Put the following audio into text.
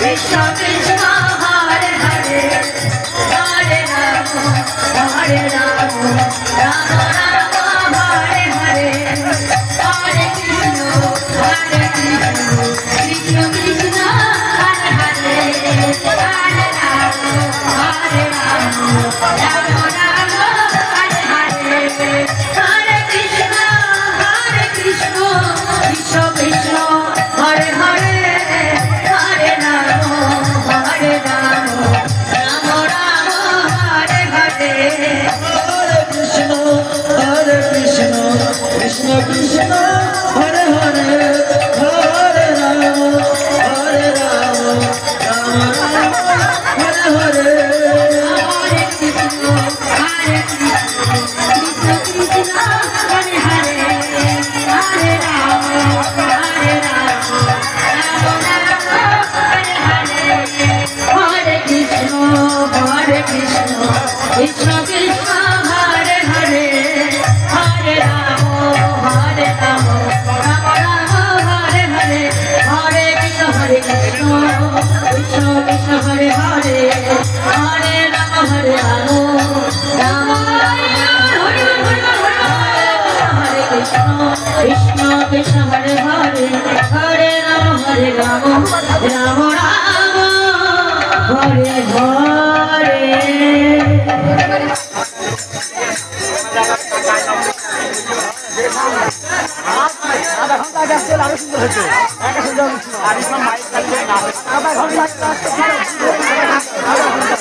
কৃষ্ণ কৃষ্ণ হরে হরে হরে রাম হরে রাম রাম রাম হরে হরে হরে কৃষ্ণ কৃষ্ণ কৃষ্ণ হরে হরে হরে রাম হরে রাম রাম রাম হরে হরে হরে কৃষ্ণ কৃষ্ণ কৃষ্ণ হরে হরে হরে রাম হরে রাম রাম রাম হরে হরে হরে কৃষ্ণ কৃষ্ণ কৃষ্ণ হরে হরে হরে রাম রাম রাম হরে হরে হরে কৃষ্ণ কৃষ্ণ কৃষ্ণ হরে হরে হরে রাম রাম রাম হরে হরে হরে কৃষ্ণ কৃষ্ণ কৃষ্ণ হরে হরে হরে রাম রাম রাম হরে হরে হরে কৃষ্ণ কৃষ্ণ কৃষ্ণ হরে হরে হরে রাম রাম রাম হরে কৃষ্ণ কৃষ্ণ হরে হরে হরে রাম রাম রাম হরে হরে আধা ঘন্টা আগে আসলে আরো সুন্দর হতো একটা সুন্দর আর ইসলাম মাইক লাগছে আধা ঘন্টা আধা ঘন্টা